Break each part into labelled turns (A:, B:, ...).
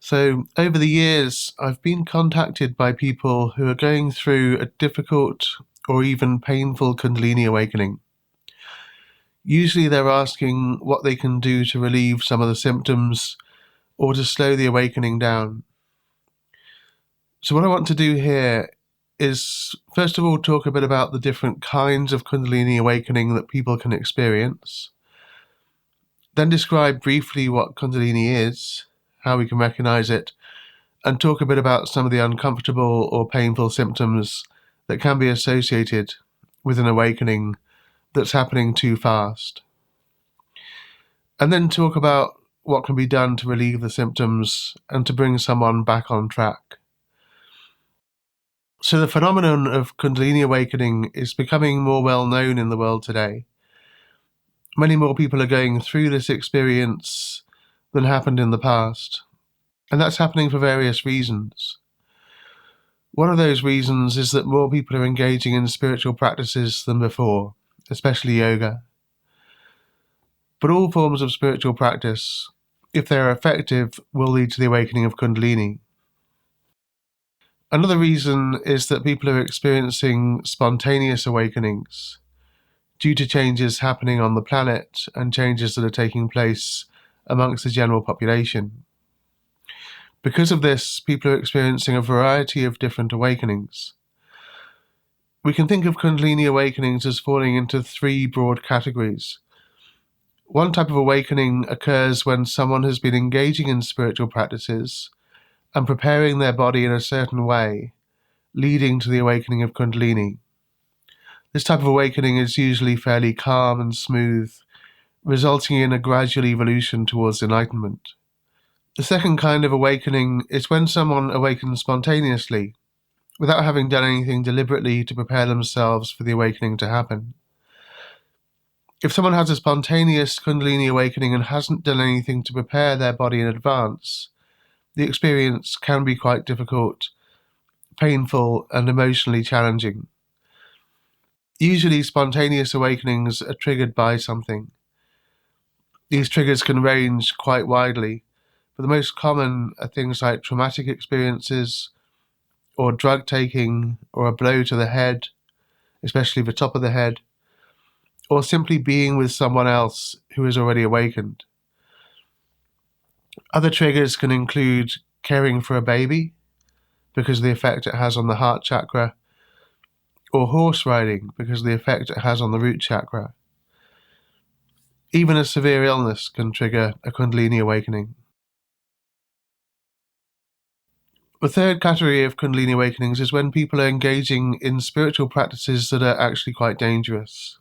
A: So, over the years, I've been contacted by people who are going through a difficult or even painful Kundalini awakening. Usually, they're asking what they can do to relieve some of the symptoms or to slow the awakening down. So, what I want to do here is, first of all, talk a bit about the different kinds of Kundalini awakening that people can experience, then describe briefly what Kundalini is, how we can recognize it, and talk a bit about some of the uncomfortable or painful symptoms that can be associated with an awakening that's happening too fast. And then talk about what can be done to relieve the symptoms and to bring someone back on track. So the phenomenon of Kundalini awakening is becoming more well known in the world today. Many more people are going through this experience than happened in the past. And that's happening for various reasons. One of those reasons is that more people are engaging in spiritual practices than before, especially yoga. But all forms of spiritual practice, if they are effective, will lead to the awakening of Kundalini. Another reason is that people are experiencing spontaneous awakenings due to changes happening on the planet and changes that are taking place amongst the general population. Because of this, people are experiencing a variety of different awakenings. We can think of Kundalini awakenings as falling into three broad categories. One type of awakening occurs when someone has been engaging in spiritual practices and preparing their body in a certain way, leading to the awakening of Kundalini. This type of awakening is usually fairly calm and smooth, resulting in a gradual evolution towards enlightenment. The second kind of awakening is when someone awakens spontaneously, without having done anything deliberately to prepare themselves for the awakening to happen. If someone has a spontaneous Kundalini awakening and hasn't done anything to prepare their body in advance, the experience can be quite difficult, painful, and emotionally challenging. Usually, spontaneous awakenings are triggered by something. These triggers can range quite widely, but the most common are things like traumatic experiences, or drug taking, or a blow to the head, especially the top of the head, or simply being with someone else who is already awakened. Other triggers can include caring for a baby, because of the effect it has on the heart chakra, or horse riding, because of the effect it has on the root chakra. Even a severe illness can trigger a Kundalini awakening. The third category of Kundalini awakenings is when people are engaging in spiritual practices that are actually quite dangerous.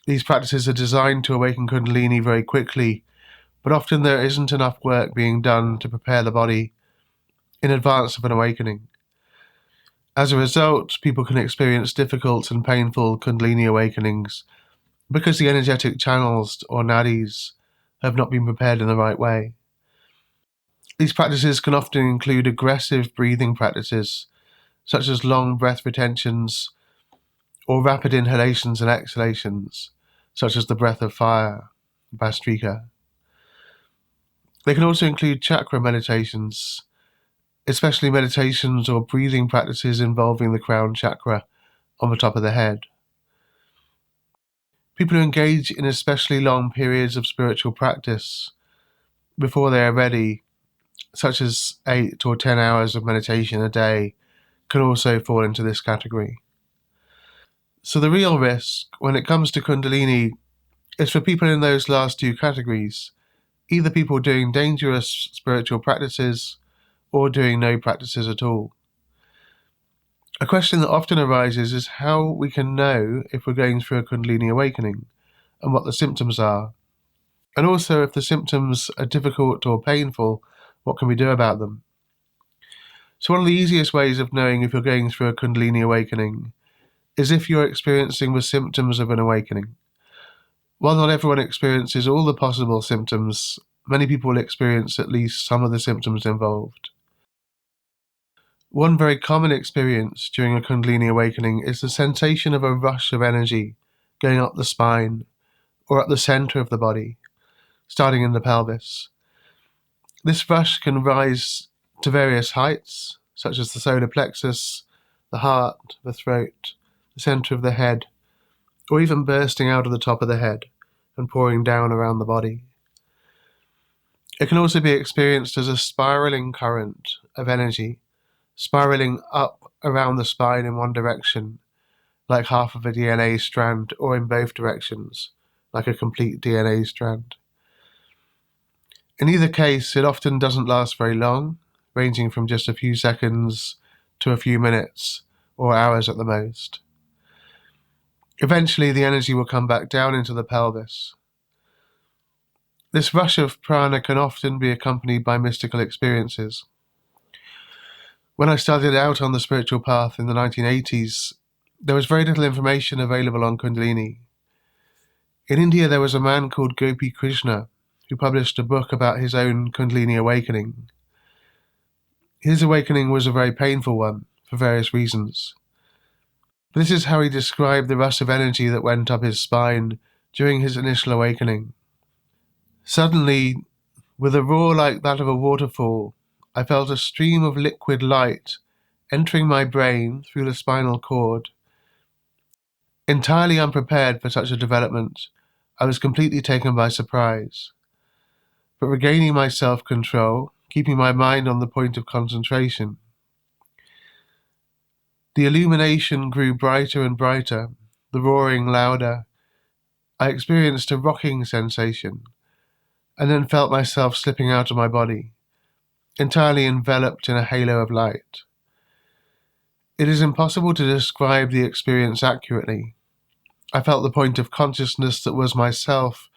A: These practices are designed to awaken Kundalini very quickly, but often there isn't enough work being done to prepare the body in advance of an awakening. As a result, people can experience difficult and painful Kundalini awakenings because the energetic channels, or nadis, have not been prepared in the right way. These practices can often include aggressive breathing practices, such as long breath retentions, or rapid inhalations and exhalations, such as the breath of fire, Bhastrika. They can also include chakra meditations, especially meditations or breathing practices involving the crown chakra on the top of the head. People who engage in especially long periods of spiritual practice before they are ready, such as 8 or 10 hours of meditation a day, can also fall into this category. So the real risk when it comes to Kundalini is for people in those last two categories, either people doing dangerous spiritual practices or doing no practices at all. A question that often arises is how we can know if we're going through a Kundalini awakening and what the symptoms are. And also, if the symptoms are difficult or painful, what can we do about them? So one of the easiest ways of knowing if you're going through a Kundalini awakening is if you're experiencing the symptoms of an awakening. While not everyone experiences all the possible symptoms, many people will experience at least some of the symptoms involved. One very common experience during a Kundalini awakening is the sensation of a rush of energy going up the spine or up the center of the body, starting in the pelvis. This rush can rise to various heights, such as the solar plexus, the heart, the throat, the center of the head, or even bursting out of the top of the head and pouring down around the body. It can also be experienced as a spiraling current of energy, spiraling up around the spine in one direction, like half of a DNA strand, or in both directions, like a complete DNA strand. In either case, it often doesn't last very long, ranging from just a few seconds to a few minutes, or hours at the most. Eventually, the energy will come back down into the pelvis. This rush of prana can often be accompanied by mystical experiences. When I started out on the spiritual path in the 1980s, there was very little information available on Kundalini. In India, there was a man called Gopi Krishna who published a book about his own Kundalini awakening. His awakening was a very painful one, for various reasons. But this is how he described the rush of energy that went up his spine during his initial awakening. Suddenly, with a roar like that of a waterfall, I felt a stream of liquid light entering my brain through the spinal cord. Entirely unprepared for such a development, I was completely taken by surprise. But regaining my self-control, keeping my mind on the point of concentration, the illumination grew brighter and brighter, the roaring louder. I experienced a rocking sensation, and then felt myself slipping out of my body, entirely enveloped in a halo of light. It is impossible to describe the experience accurately. I felt the point of consciousness that was myself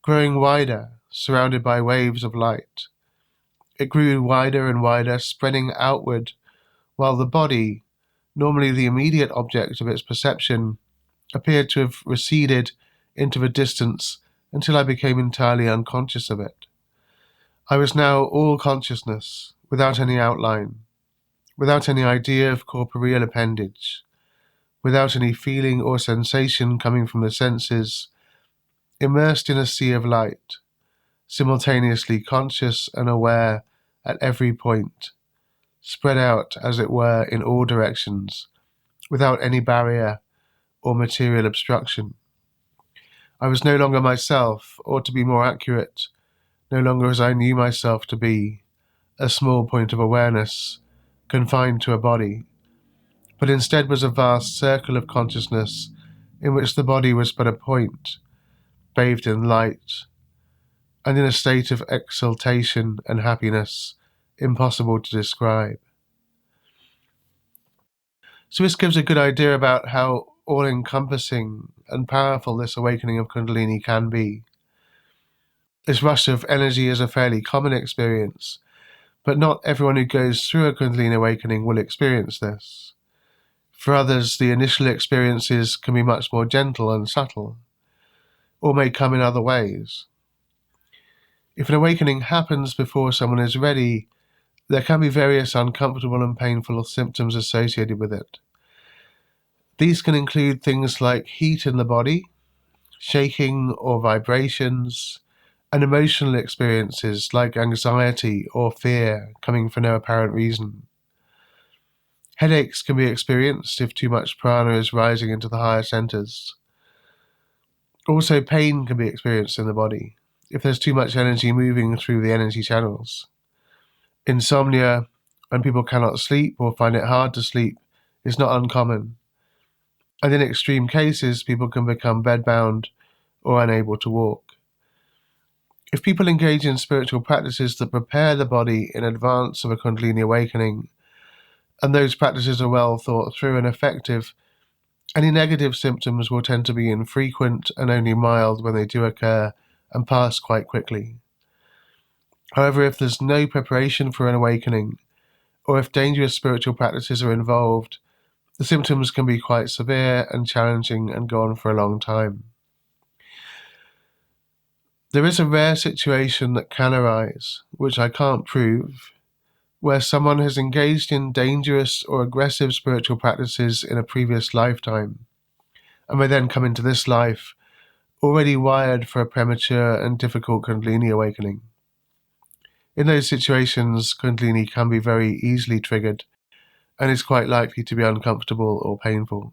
A: growing wider, surrounded by waves of light. It grew wider and wider, spreading outward, while the body, normally the immediate object of its perception, appeared to have receded into the distance until I became entirely unconscious of it. I was now all consciousness, without any outline, without any idea of corporeal appendage, without any feeling or sensation coming from the senses, immersed in a sea of light, simultaneously conscious and aware at every point, spread out, as it were, in all directions, without any barrier or material obstruction. I was no longer myself, or to be more accurate, no longer as I knew myself to be, a small point of awareness, confined to a body, but instead was a vast circle of consciousness in which the body was but a point, bathed in light, and in a state of exultation and happiness impossible to describe. So this gives a good idea about how all-encompassing and powerful this awakening of Kundalini can be. This rush of energy is a fairly common experience, but not everyone who goes through a Kundalini awakening will experience this. For others, the initial experiences can be much more gentle and subtle, or may come in other ways. If an awakening happens before someone is ready, there can be various uncomfortable and painful symptoms associated with it. These can include things like heat in the body, shaking or vibrations, and emotional experiences like anxiety or fear coming for no apparent reason. Headaches can be experienced if too much prana is rising into the higher centers. Also, pain can be experienced in the body if there's too much energy moving through the energy channels. Insomnia, when people cannot sleep or find it hard to sleep, is not uncommon. And in extreme cases, people can become bedbound or unable to walk. If people engage in spiritual practices that prepare the body in advance of a Kundalini awakening, and those practices are well thought through and effective, any negative symptoms will tend to be infrequent and only mild when they do occur and pass quite quickly. However, if there's no preparation for an awakening, or if dangerous spiritual practices are involved, the symptoms can be quite severe and challenging and go on for a long time. There is a rare situation that can arise, which I can't prove, where someone has engaged in dangerous or aggressive spiritual practices in a previous lifetime, and may then come into this life already wired for a premature and difficult Kundalini awakening. In those situations, Kundalini can be very easily triggered and is quite likely to be uncomfortable or painful.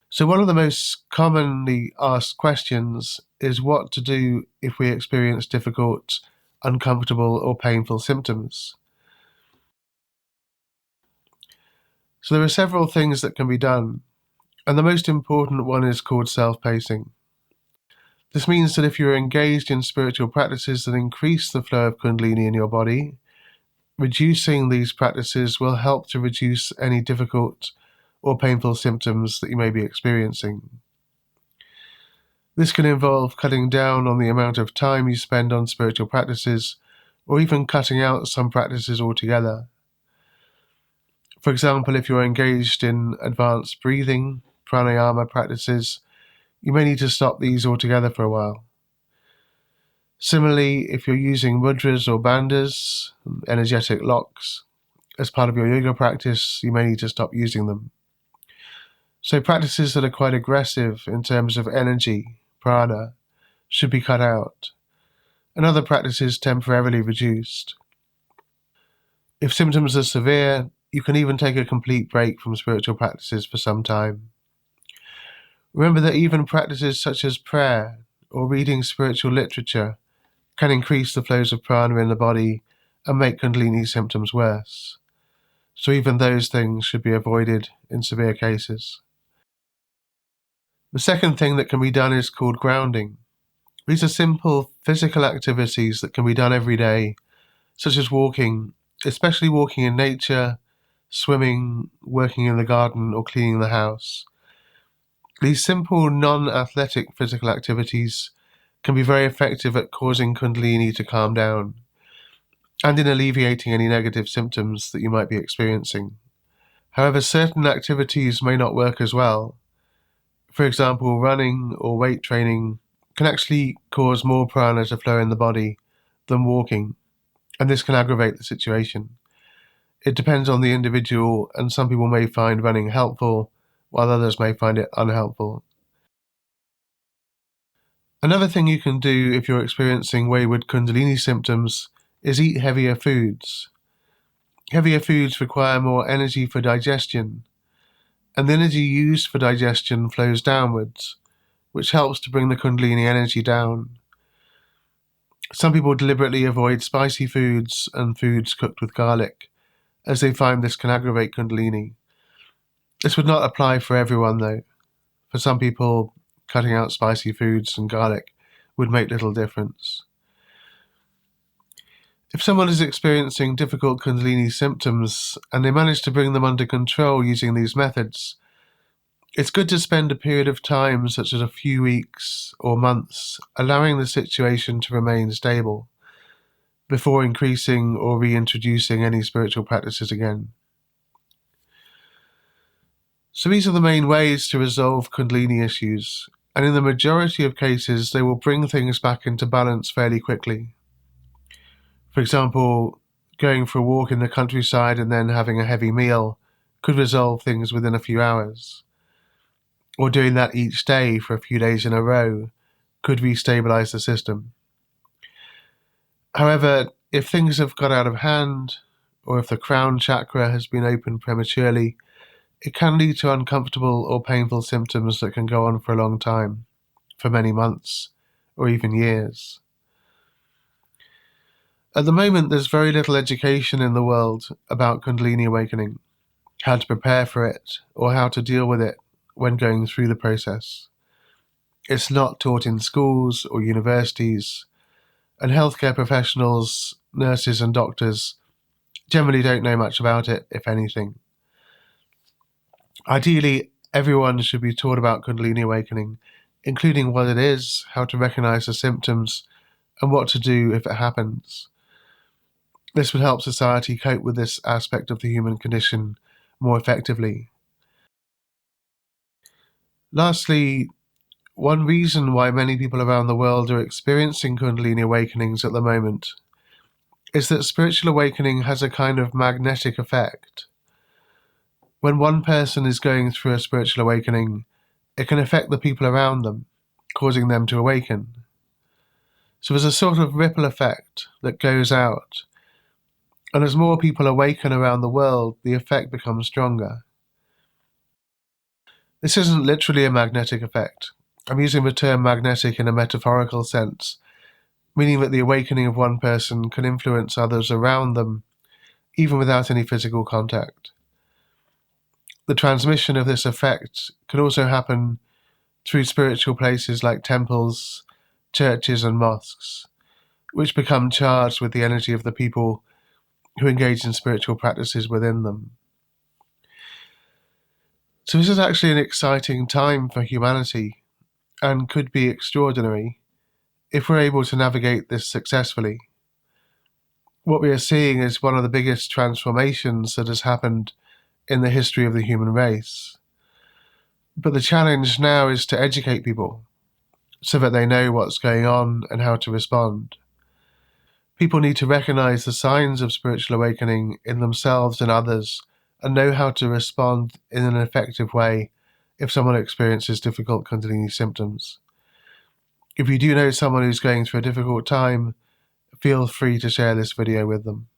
A: So one of the most commonly asked questions is what to do if we experience difficult, uncomfortable, or painful symptoms. So there are several things that can be done, and the most important one is called self-pacing. This means that if you're engaged in spiritual practices that increase the flow of Kundalini in your body, reducing these practices will help to reduce any difficult or painful symptoms that you may be experiencing. This can involve cutting down on the amount of time you spend on spiritual practices, or even cutting out some practices altogether. For example, if you're engaged in advanced breathing, pranayama practices, you may need to stop these altogether for a while. Similarly, if you're using mudras or bandhas, energetic locks, as part of your yoga practice, you may need to stop using them. So practices that are quite aggressive in terms of energy, prana, should be cut out, and other practices temporarily reduced. If symptoms are severe, you can even take a complete break from spiritual practices for some time. Remember that even practices such as prayer or reading spiritual literature can increase the flows of prana in the body and make Kundalini symptoms worse. So even those things should be avoided in severe cases. The second thing that can be done is called grounding. These are simple physical activities that can be done every day, such as walking, especially walking in nature, swimming, working in the garden, or cleaning the house. These simple, non-athletic physical activities can be very effective at causing Kundalini to calm down and in alleviating any negative symptoms that you might be experiencing. However, certain activities may not work as well. For example, running or weight training can actually cause more prana to flow in the body than walking, and this can aggravate the situation. It depends on the individual, and some people may find running helpful, while others may find it unhelpful. Another thing you can do if you're experiencing wayward Kundalini symptoms is eat heavier foods. Heavier foods require more energy for digestion, and the energy used for digestion flows downwards, which helps to bring the Kundalini energy down. Some people deliberately avoid spicy foods and foods cooked with garlic, as they find this can aggravate Kundalini. This would not apply for everyone though. For some people, cutting out spicy foods and garlic would make little difference. If someone is experiencing difficult Kundalini symptoms and they manage to bring them under control using these methods, it's good to spend a period of time, such as a few weeks or months, allowing the situation to remain stable before increasing or reintroducing any spiritual practices again. So these are the main ways to resolve Kundalini issues, and in the majority of cases they will bring things back into balance fairly quickly. For example, going for a walk in the countryside and then having a heavy meal could resolve things within a few hours. Or doing that each day for a few days in a row could restabilize the system. However, if things have got out of hand, or if the crown chakra has been opened prematurely, it can lead to uncomfortable or painful symptoms that can go on for a long time, for many months, or even years. At the moment, there's very little education in the world about Kundalini awakening, how to prepare for it, or how to deal with it when going through the process. It's not taught in schools or universities, and healthcare professionals, nurses and doctors generally don't know much about it, if anything. Ideally, everyone should be taught about Kundalini awakening, including what it is, how to recognize the symptoms, and what to do if it happens. This would help society cope with this aspect of the human condition more effectively. Lastly, one reason why many people around the world are experiencing Kundalini awakenings at the moment is that spiritual awakening has a kind of magnetic effect. When one person is going through a spiritual awakening, it can affect the people around them, causing them to awaken. So there's a sort of ripple effect that goes out, and as more people awaken around the world, the effect becomes stronger. This isn't literally a magnetic effect. I'm using the term magnetic in a metaphorical sense, meaning that the awakening of one person can influence others around them, even without any physical contact. The transmission of this effect can also happen through spiritual places like temples, churches, and mosques, which become charged with the energy of the people who engage in spiritual practices within them. So this is actually an exciting time for humanity and could be extraordinary if we're able to navigate this successfully. What we are seeing is one of the biggest transformations that has happened in the history of the human race. But the challenge now is to educate people so that they know what's going on and how to respond. People need to recognize the signs of spiritual awakening in themselves and others and know how to respond in an effective way if someone experiences difficult Kundalini symptoms. If you do know someone who's going through a difficult time, feel free to share this video with them.